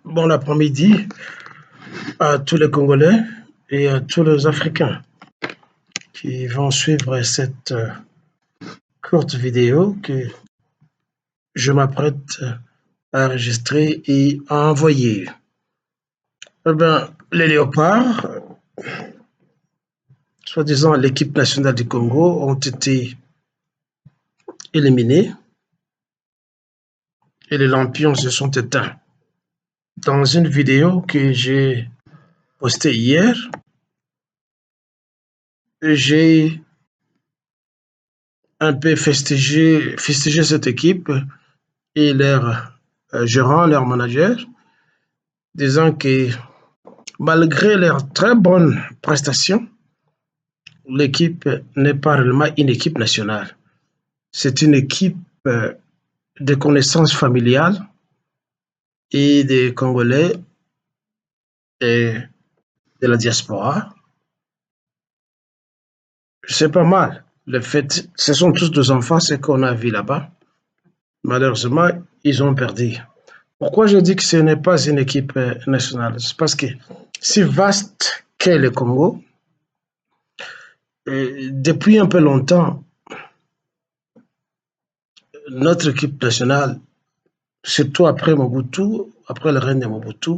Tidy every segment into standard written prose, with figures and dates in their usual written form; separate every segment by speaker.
Speaker 1: Bon après-midi à tous les Congolais et à tous les Africains qui vont suivre cette courte vidéo que je m'apprête à enregistrer et à envoyer. Les léopards, soi-disant l'équipe nationale du Congo, ont été éliminés et les lampions se sont éteints. Dans une vidéo que j'ai postée hier, j'ai un peu fustigé cette équipe et leur gérant, leur manager, disant que malgré leurs très bonnes prestations, l'équipe n'est pas réellement une équipe nationale. C'est une équipe de connaissances familiales et des Congolais et de la diaspora. C'est pas mal. Le fait, ce sont tous des enfants, ce qu'on a vu là-bas. Malheureusement, ils ont perdu. Pourquoi je dis que ce n'est pas une équipe nationale? C'est parce que si vaste qu'est le Congo, depuis un peu longtemps, notre équipe nationale, surtout après Mobutu, après le règne de Mobutu,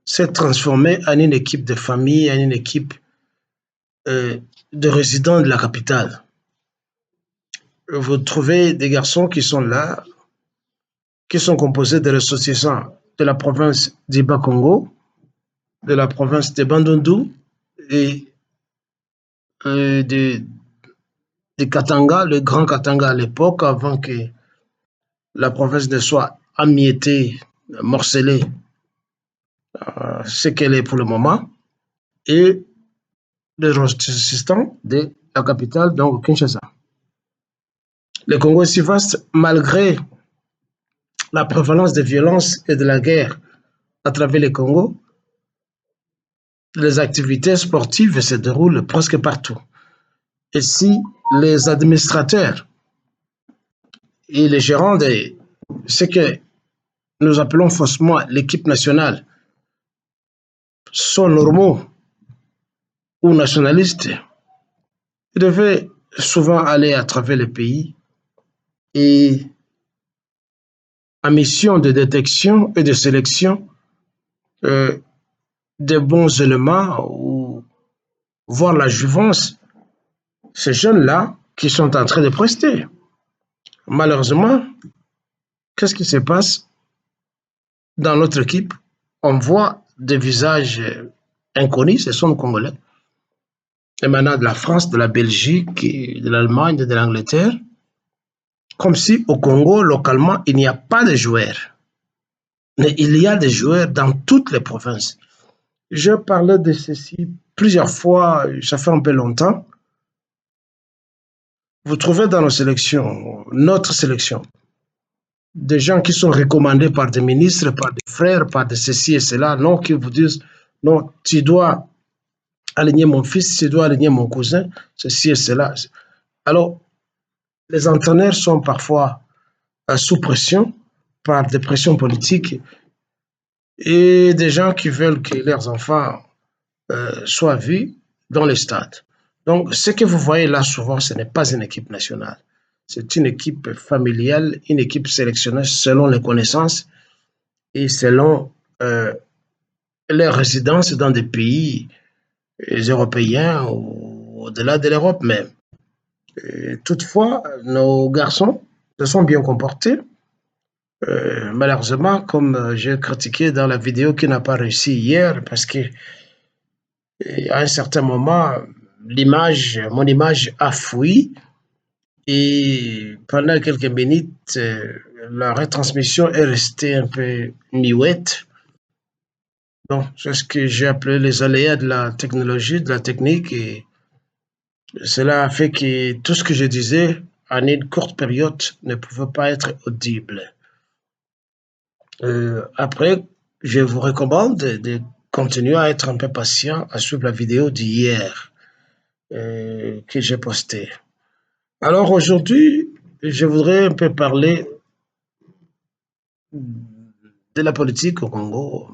Speaker 1: s'est transformée en une équipe de famille, en une équipe de résidents de la capitale. Vous trouvez des garçons qui sont là, qui sont composés de ressortissants de la province d'Iba Congo, de la province de Bandundu et de Katanga, le grand Katanga à l'époque, avant que la province ne soit amiettée, morcelée, ce qu'elle est pour le moment, et des ressortissants de la capitale, donc Kinshasa. Le Congo est si vaste, malgré la prévalence des violences et de la guerre à travers le Congo, les activités sportives se déroulent presque partout. Et si les administrateurs et les gérants de ce que nous appelons faussement l'équipe nationale sont normaux ou nationalistes, ils devaient souvent aller à travers le pays et en mission de détection et de sélection euh, des bons éléments ou voir la jouvence, ces jeunes-là qui sont en train de prester. Malheureusement, qu'est-ce qui se passe dans notre équipe? On voit des visages inconnus, ce sont les Congolais, émanant de la France, de la Belgique, de l'Allemagne, de l'Angleterre, comme si au Congo, localement, il n'y a pas de joueurs. Mais il y a des joueurs dans toutes les provinces. Je parlais de ceci plusieurs fois, ça fait un peu longtemps. Vous trouvez dans nos sélections, notre sélection, des gens qui sont recommandés par des ministres, par des frères, par des ceci et cela, non, qui vous disent, non, tu dois aligner mon fils, tu dois aligner mon cousin, ceci et cela. Alors, les entraîneurs sont parfois sous pression par des pressions politiques et des gens qui veulent que leurs enfants soient vus dans les stades. Donc, ce que vous voyez là souvent, ce n'est pas une équipe nationale. C'est une équipe familiale, une équipe sélectionnée selon les connaissances et selon les résidences dans des pays européens ou au-delà de l'Europe même. Et toutefois, nos garçons se sont bien comportés. Malheureusement, comme j'ai critiqué dans la vidéo qui n'a pas réussi hier, parce que à un certain moment, mon image a fui et pendant quelques minutes, la retransmission est restée un peu muette. Bon, c'est ce que j'ai appelé les aléas de la technologie, de la technique, et cela a fait que tout ce que je disais en une courte période ne pouvait pas être audible. Après, je vous recommande de continuer à être un peu patient, à suivre la vidéo d'hier que j'ai postée. Alors aujourd'hui, je voudrais un peu parler de la politique au Congo,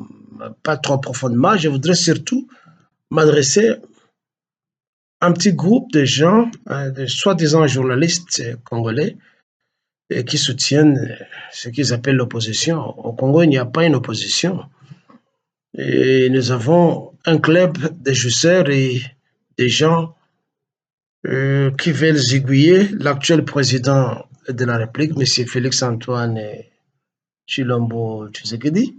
Speaker 1: pas trop profondément. Je voudrais surtout m'adresser à un petit groupe de gens, de soi-disant journalistes congolais, qui soutiennent ce qu'ils appellent l'opposition. Au Congo, il n'y a pas une opposition. Et nous avons un club de joueurs et des gens qui veulent zigouiller l'actuel président de la République, M. Félix-Antoine Chilombo Tshisekedi,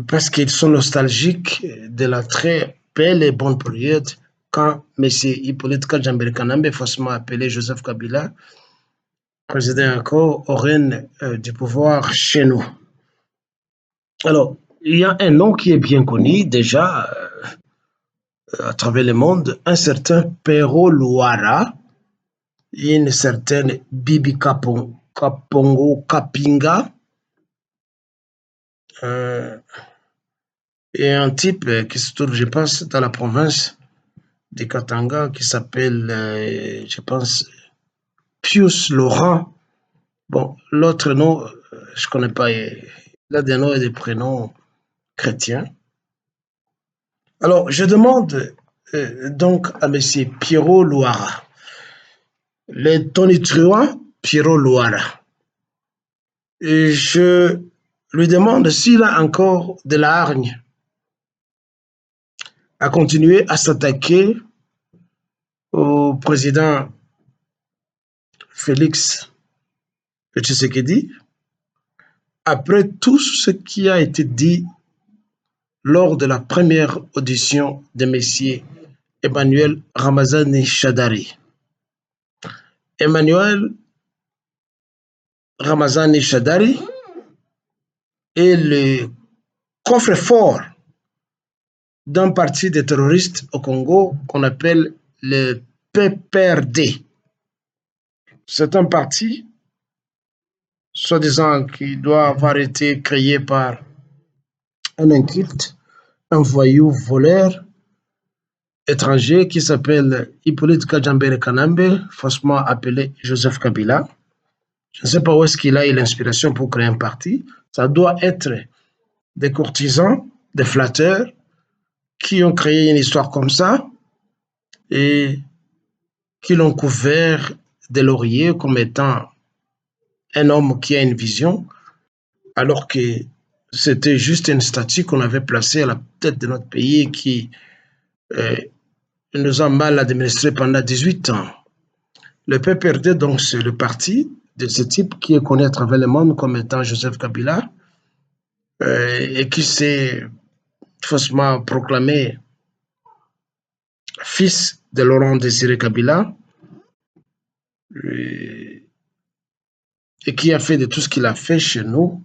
Speaker 1: parce qu'ils sont nostalgiques de la très belle et bonne période quand M. Hippolyte Kajambere Kanambe, faussement appelé Joseph Kabila, présidait encore au règne du pouvoir chez nous. Alors, il y a un nom qui est bien connu déjà à travers le monde, un certain Pero Luara et une certaine Bibi Kapongo Kapinga, et un type qui se trouve, je pense, dans la province de Katanga qui s'appelle, je pense, Pius Laurent. Bon, l'autre nom, je ne connais pas. Il a des noms et des prénoms chrétiens. Alors, je demande donc à M. Pierrot Loara, le tonitruant Pierrot Loara. Et je lui demande s'il a encore de la hargne à continuer à s'attaquer au président Félix Tshisekedi après tout ce qui a été dit lors de la première audition de M. Emmanuel Ramazani Shadari. Emmanuel Ramazani Shadari est le coffre-fort d'un parti de terroristes au Congo qu'on appelle le PPRD. C'est un parti, soi-disant, qui doit avoir été créé par un inculte, un voyou voleur étranger qui s'appelle Hippolyte Kajambere Kanambe, faussement appelé Joseph Kabila. Je ne sais pas où est-ce qu'il a eu l'inspiration pour créer un parti. Ça doit être des courtisans, des flatteurs qui ont créé une histoire comme ça et qui l'ont couvert de lauriers comme étant un homme qui a une vision, alors que c'était juste une statue qu'on avait placée à la tête de notre pays et qui nous a mal administré pendant 18 ans. Le PPRD, donc, c'est le parti de ce type qui est connu à travers le monde comme étant Joseph Kabila et qui s'est faussement proclamé fils de Laurent Désiré Kabila et qui a fait de tout ce qu'il a fait chez nous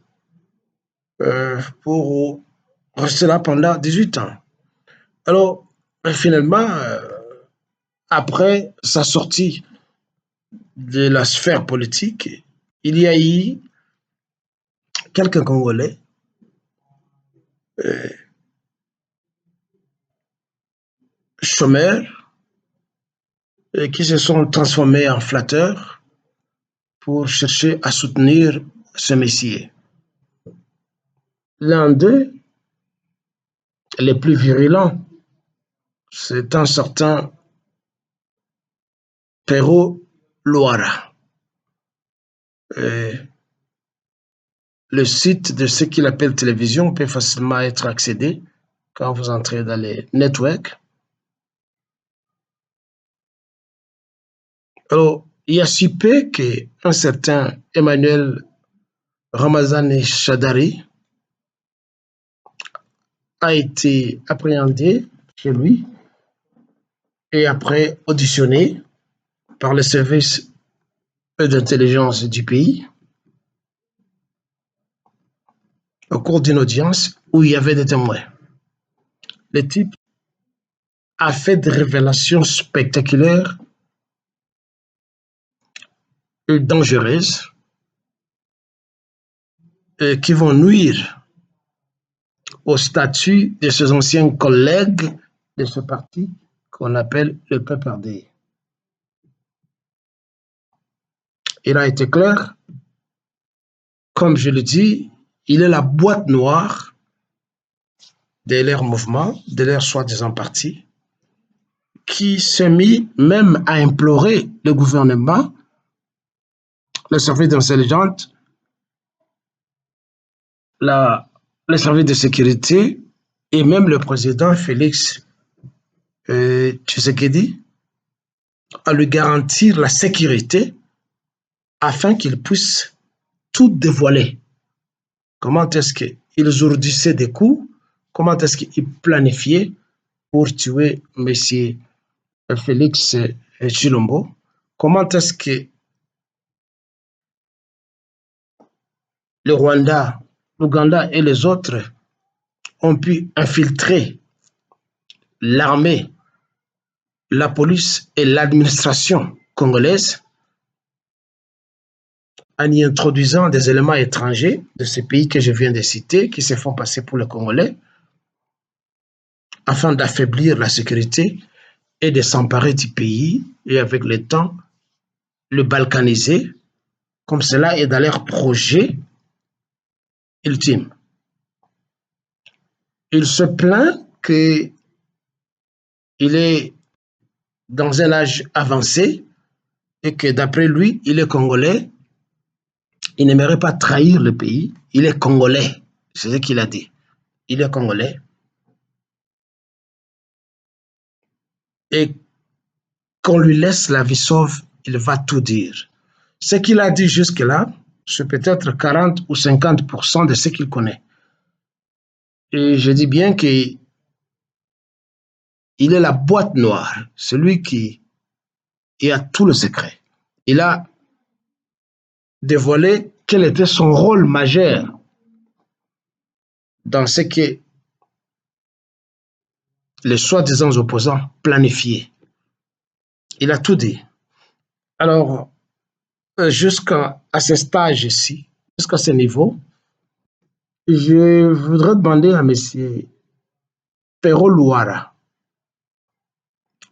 Speaker 1: pour rester là pendant 18 ans. Alors, finalement, après sa sortie de la sphère politique, il y a eu quelques Congolais chômeurs qui se sont transformés en flatteurs pour chercher à soutenir ce messie. L'un d'eux, les plus virulents, c'est un certain Pero Loara. Le site de ce qu'il appelle télévision peut facilement être accédé quand vous entrez dans les networks. Alors, il y a si peu qu'un certain Emmanuel Ramazani Shadari a été appréhendé chez lui et après auditionné par les services d'intelligence du pays au cours d'une audience où il y avait des témoins. Le type a fait des révélations spectaculaires et dangereuses qui vont nuire au statut de ses anciens collègues de ce parti qu'on appelle le PPRD. Il a été clair, comme je le dis, il est la boîte noire de leur mouvement, de leur soi-disant parti, qui s'est mis même à implorer le gouvernement, le service d'intelligence, le service de sécurité et même le président Félix Tshisekedi à lui garantir la sécurité afin qu'il puisse tout dévoiler. Comment est-ce qu'ils ourdissaient des coups? Comment est-ce qu'ils planifiaient pour tuer M. Félix Chilombo? Comment est-ce que le Rwanda, l'Ouganda et les autres ont pu infiltrer l'armée, la police et l'administration congolaise en y introduisant des éléments étrangers de ces pays que je viens de citer, qui se font passer pour les Congolais, afin d'affaiblir la sécurité et de s'emparer du pays et avec le temps le balkaniser, comme cela est dans leur projet ultime. Il se plaint qu'il est dans un âge avancé et que d'après lui, il est congolais. Il n'aimerait pas trahir le pays. Il est congolais. C'est ce qu'il a dit. Il est congolais. Et qu'on lui laisse la vie sauve, il va tout dire. Ce qu'il a dit jusque-là, c'est peut-être 40 ou 50% de ce qu'il connaît. Et je dis bien qu'il est la boîte noire, celui qui a tout le secret. Il a dévoilé quel était son rôle majeur dans ce que les soi-disant opposants planifiaient. Il a tout dit. Alors, jusqu'à ce stage-ci, jusqu'à ce niveau, je voudrais demander à M. Pero Luara,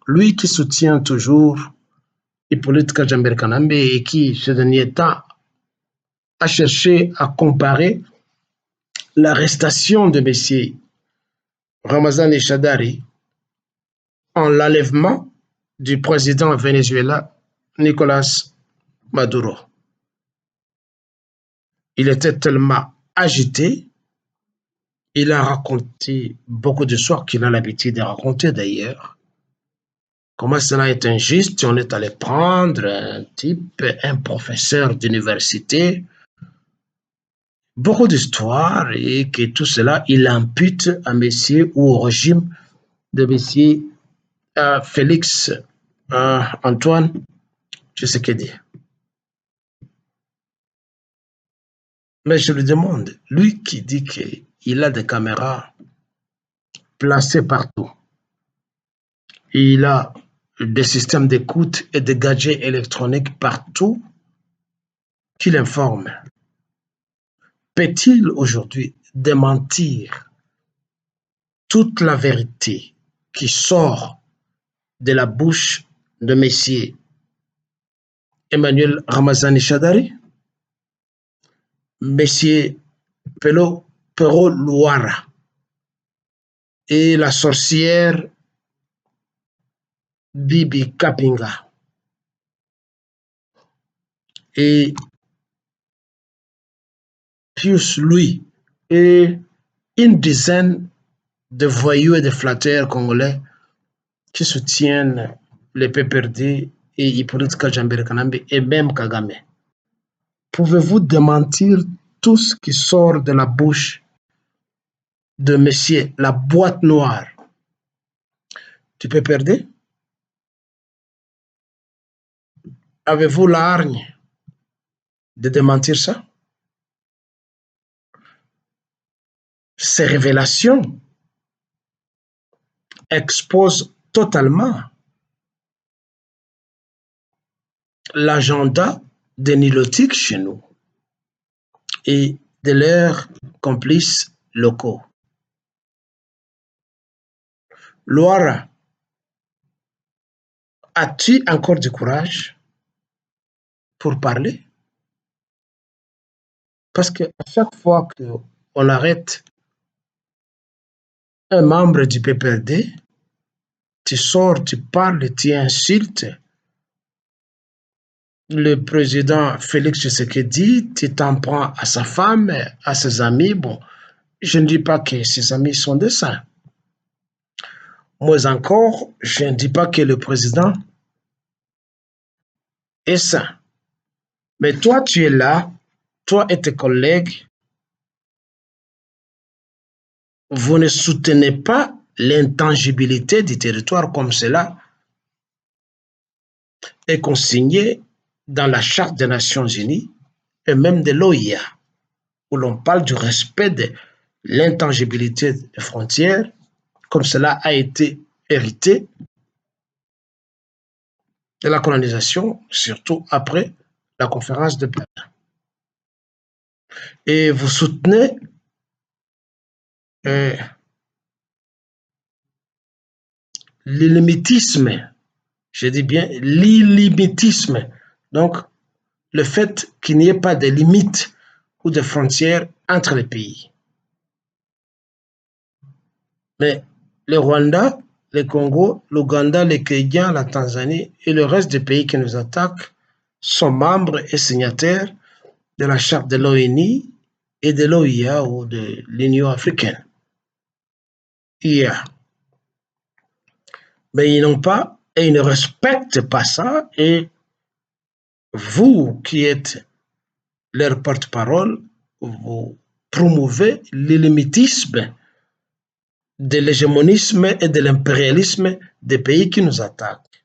Speaker 1: lui qui soutient toujours Hippolyte Kajamber Kanambe et qui, ce dernier temps, a cherché à comparer l'arrestation de M. Ramazani Shadari en l'enlèvement du président Venezuela Nicolas Maduro. Il était tellement agité, il a raconté beaucoup d'histoires qu'il a l'habitude de raconter d'ailleurs. Comment cela est injuste, on est allé prendre un type, un professeur d'université, beaucoup d'histoires et que tout cela, il impute à monsieur ou au régime de monsieur Félix Antoine Tshisekedi. Mais je lui demande, lui qui dit qu'il a des caméras placées partout, il a des systèmes d'écoute et des gadgets électroniques partout, qu'il informe. Peut-il aujourd'hui démentir toute la vérité qui sort de la bouche de M. Emmanuel Ramazani Shadari, M. Pero Luara et la sorcière Bibi Kapinga et Pius Louis et une dizaine de voyous et de flatteurs congolais qui soutiennent les PPRD et Hippolyte Kajamber Kanambe et même Kagame. Pouvez-vous démentir tout ce qui sort de la bouche de monsieur la boîte noire du PPRD? Avez-vous la hargne de démentir ça? Ces révélations exposent totalement l'agenda des nilotiques chez nous et de leurs complices locaux. Loara, as-tu encore du courage pour parler? Parce qu'à chaque fois qu'on arrête un membre du PPRD, tu sors, tu parles, tu insultes le président Félix Tshisekedi, tu t'en prends à sa femme, à ses amis. Bon, je ne dis pas que ses amis sont des saints. Moi encore, je ne dis pas que le président est saint. Mais toi, tu es là, toi et tes collègues, vous ne soutenez pas l'intangibilité du territoire comme cela est consigné dans la Charte des Nations Unies et même de l'OIA, où l'on parle du respect de l'intangibilité des frontières, comme cela a été hérité de la colonisation, surtout après la conférence de Berlin. Et vous soutenez euh, l'illimitisme, je dis bien l'illimitisme, donc le fait qu'il n'y ait pas de limites ou de frontières entre les pays. Mais le Rwanda, le Congo, l'Ouganda, le Kenya, la Tanzanie et le reste des pays qui nous attaquent sont membres et signataires de la charte de l'ONU et de l'OIA ou de l'Union africaine. IA. Mais ils n'ont pas et ils ne respectent pas ça. Et vous qui êtes leur porte-parole, vous promouvez l'illimitisme de l'hégémonisme et de l'impérialisme des pays qui nous attaquent.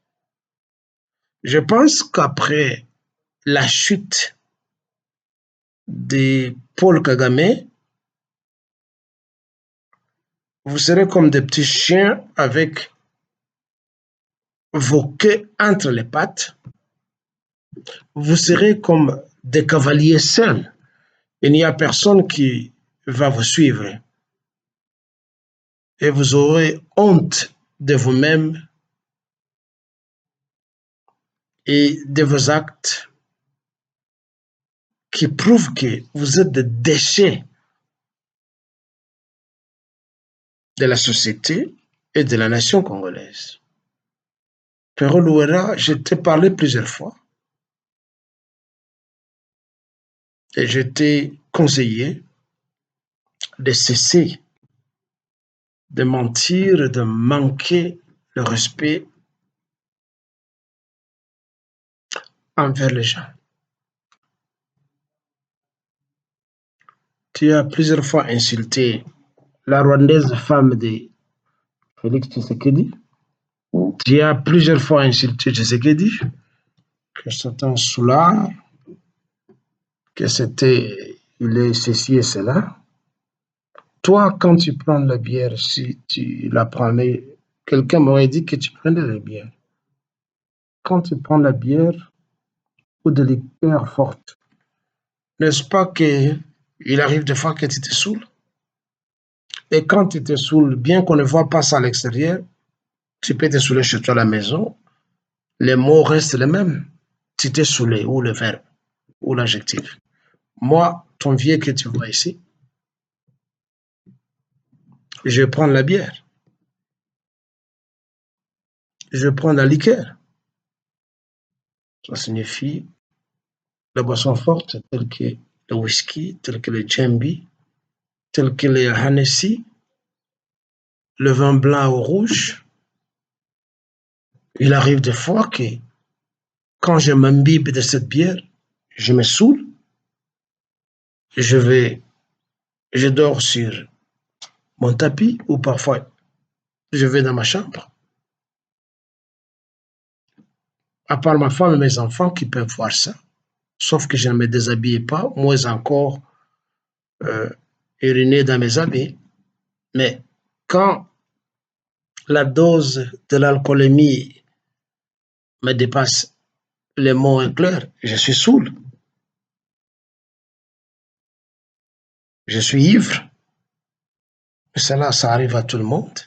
Speaker 1: Je pense qu'après la chute de Paul Kagame, vous serez comme des petits chiens avec vos queues entre les pattes. Vous serez comme des cavaliers seuls. Il n'y a personne qui va vous suivre. Et vous aurez honte de vous-même et de vos actes qui prouvent que vous êtes des déchets de la société et de la nation congolaise. Pero Louera, je t'ai parlé plusieurs fois et je t'ai conseillé de cesser de mentir, de manquer le respect envers les gens. Tu as plusieurs fois insulté la rwandaise femme de Félix Tshisekedi. Tu as plusieurs fois insulté Tshisekedi, que c'est un soulard, que c'était, il est ceci et cela. Toi, quand tu prends la bière, si tu la prenais, quelqu'un m'aurait dit que tu prenais la bière. Quand tu prends la bière ou de liqueur forte, n'est-ce pas qu'il arrive des fois que tu te saoules? Et quand tu te saoules, bien qu'on ne voit pas ça à l'extérieur, tu peux te saouler chez toi à la maison, les mots restent les mêmes. Tu t'es saoulé, ou le verbe, ou l'adjectif. Moi, ton vieux que tu vois ici, je vais prendre la bière, je vais prendre la liqueur. Ça signifie la boisson forte, telle que le whisky, telle que le djembe, telle que le Hennessy, le vin blanc ou rouge. Il arrive des fois que quand je m'imbibe de cette bière, je me saoule, je vais, je dors sur mon tapis ou parfois je vais dans ma chambre. À part ma femme et mes enfants qui peuvent voir ça, sauf que je ne me déshabille pas, moins encore uriner dans mes habits. Mais quand la dose de l'alcoolémie me dépasse les mots clairs, je suis saoul, je suis ivre. Cela, ça arrive à tout le monde.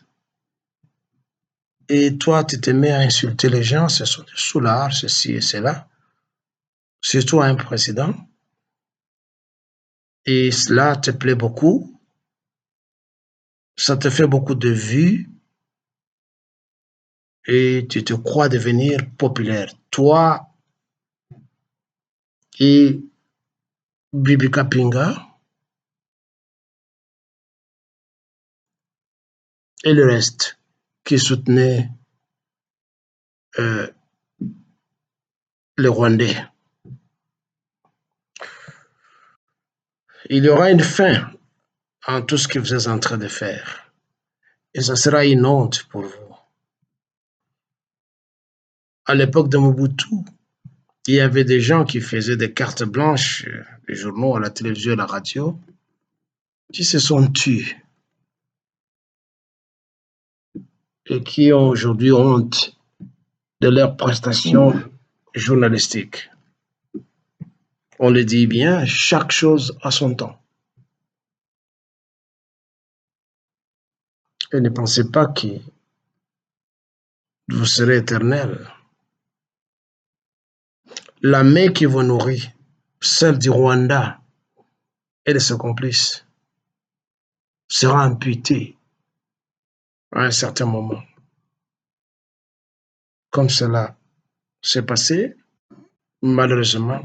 Speaker 1: Et toi, tu te mets à insulter les gens, ce sont des soulards, ceci et cela, surtout à un président. et cela te plaît beaucoup, ça te fait beaucoup de vues et tu te crois devenir populaire. Toi et Bibi Kapinga et le reste qui soutenaient euh, les Rwandais. Il y aura une fin en tout ce que vous êtes en train de faire. Et ça sera une honte pour vous. À l'époque de Mobutu, il y avait des gens qui faisaient des cartes blanches, les journaux, à la télévision, à la radio, qui se sont tués et qui ont aujourd'hui honte de leurs prestations journalistiques. On le dit bien, chaque chose a son temps. Et ne pensez pas que vous serez éternel. La main qui vous nourrit, celle du Rwanda et de ses complices, sera amputée à un certain moment. Comme cela s'est passé, malheureusement,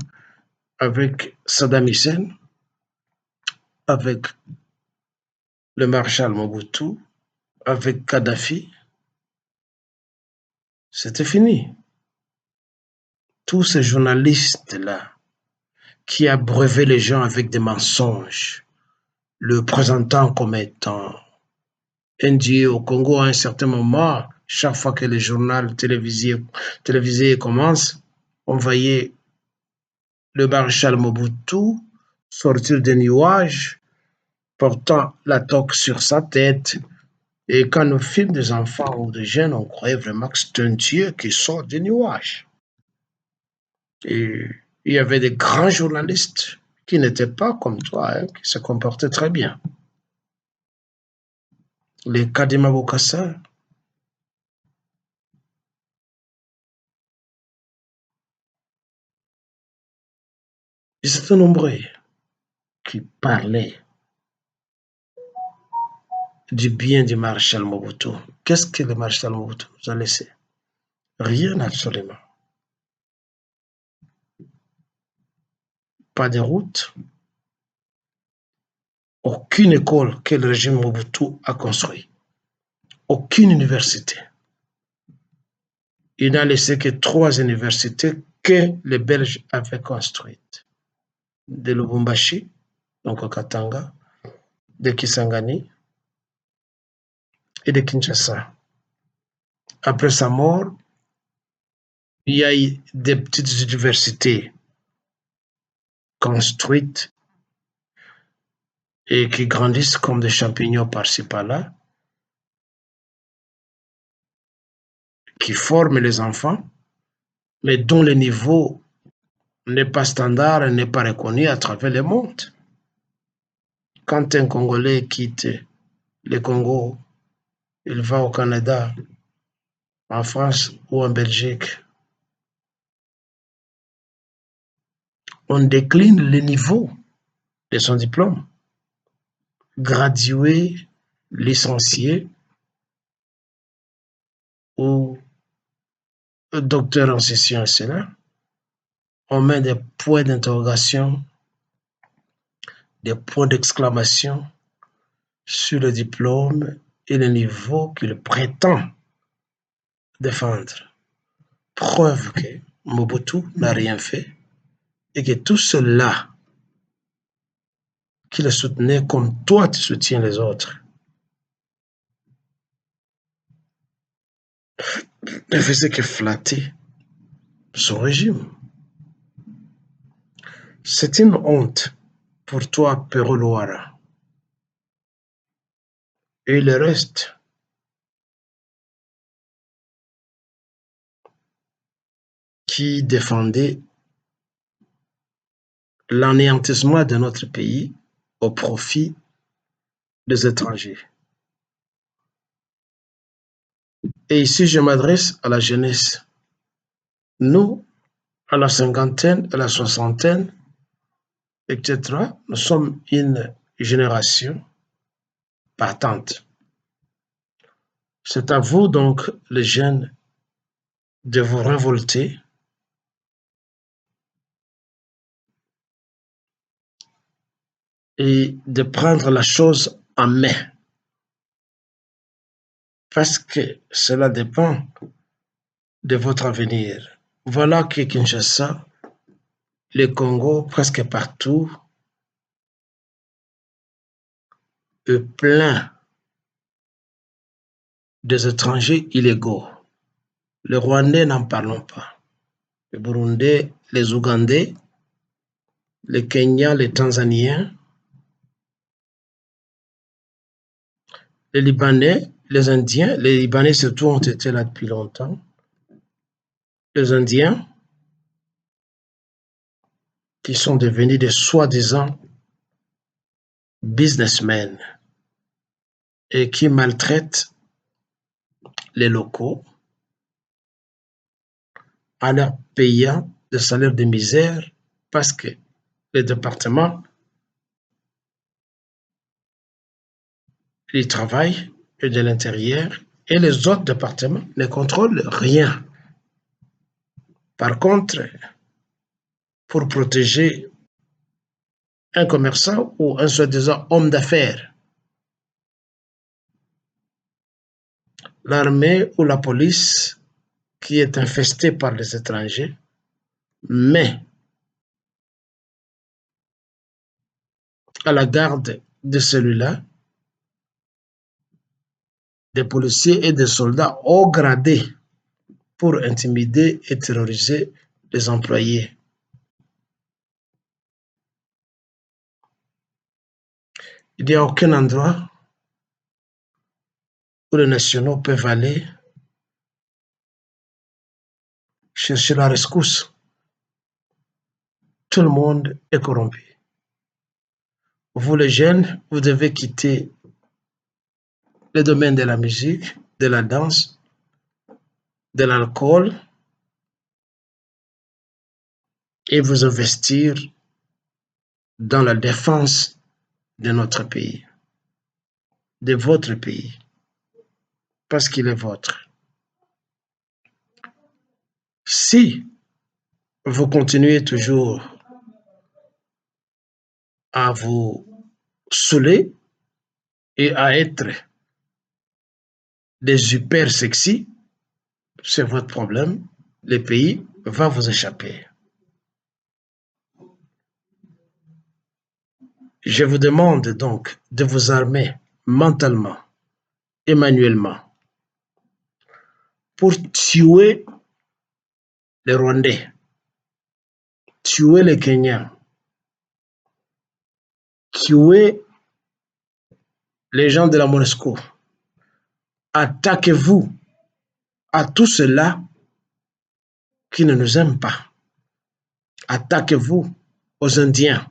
Speaker 1: avec Saddam Hussein, avec le maréchal Mobutu, avec Kadhafi, c'était fini. Tous ces journalistes-là qui abreuvaient les gens avec des mensonges, le présentant comme étant un dieu au Congo à un certain moment, chaque fois que le journal télévisé commence, on voyait le maréchal Mobutu sortir des nuages, portant la toque sur sa tête. Et quand on filme des enfants ou des jeunes, on croyait vraiment que c'est un dieu qui sort des nuages. Et il y avait des grands journalistes qui n'étaient pas comme toi, hein, qui se comportaient très bien. Les Kadima Bokassa, ils étaient nombreux qui parlaient du bien du maréchal Mobutu. Qu'est-ce que le maréchal Mobutu nous a laissé? Rien absolument. Pas de route, aucune école que le régime Mobutu a construite, aucune université. Il n'a laissé que 3 universités que les Belges avaient construites. De Lubumbashi, donc au Katanga, de Kisangani et de Kinshasa. Après sa mort, il y a eu des petites universités construites et qui grandissent comme des champignons par-ci par-là, qui forment les enfants, mais dont le niveau n'est pas standard, n'est pas reconnu à travers le monde. Quand un Congolais quitte le Congo, il va au Canada, en France ou en Belgique, on décline le niveau de son diplôme. Gradué, licencié ou docteur en ceci et cela, on met des points d'interrogation, des points d'exclamation sur le diplôme et le niveau qu'il prétend défendre. Preuve que Mobutu n'a rien fait et que tout cela qui le soutenait comme toi tu soutiens les autres ne faisait que flatter son régime. C'est une honte pour toi, Pero Loara, et le reste qui défendait l'anéantissement de notre pays au profit des étrangers. Et ici, je m'adresse à la jeunesse. Nous, à la cinquantaine, à la soixantaine, etc. Nous sommes une génération partante. C'est à vous donc, les jeunes, de vous révolter et de prendre la chose en main, parce que cela dépend de votre avenir. Voilà que Kinshasa, le Congo, presque partout, est plein des étrangers illégaux. Les Rwandais, n'en parlons pas. Les Burundais, les Ougandais, les Kenyans, les Tanzaniens, les Libanais, les Indiens. Les Libanais surtout ont été là depuis longtemps. Les Indiens, qui sont devenus des soi-disant businessmen et qui maltraitent les locaux en leur payant des salaires de misère parce que le département du travail et de l'intérieur et les autres départements ne contrôlent rien. Par contre, pour protéger un commerçant ou un soi-disant homme d'affaires, l'armée ou la police qui est infestée par les étrangers met à la garde de celui-là des policiers et des soldats haut gradés pour intimider et terroriser les employés. Il n'y a aucun endroit où les nationaux peuvent aller chercher la rescousse. Tout le monde est corrompu. Vous les jeunes, vous devez quitter le domaine de la musique, de la danse, de l'alcool et vous investir dans la défense de notre pays, de votre pays, parce qu'il est vôtre. Si vous continuez toujours à vous saouler et à être des super sexy, c'est votre problème. Le pays va vous échapper. Je vous demande donc de vous armer mentalement et manuellement pour tuer les Rwandais, tuer les Kenyans, tuer les gens de la MONUSCO. Attaquez-vous à tous ceux-là qui ne nous aiment pas. Attaquez-vous aux Indiens.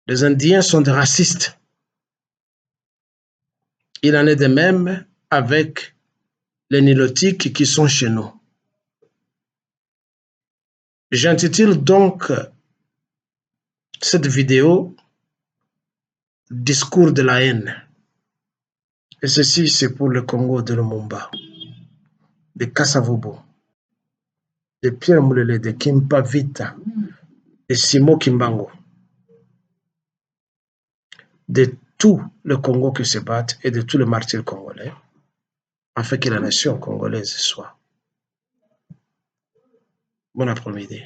Speaker 1: Les Indiens sont des racistes. Il en est de même avec les Nilotiques qui sont chez nous. J'intitule donc cette vidéo « Discours de la haine ». Et ceci, c'est pour le Congo de Lumumba, de Kasavubu, de Pierre Moulele, de Kimpa Vita, de Simo Kimbangu, de tout le Congo qui se battent et de tous les martyrs congolais, afin que la nation congolaise soit. Bon après-midi.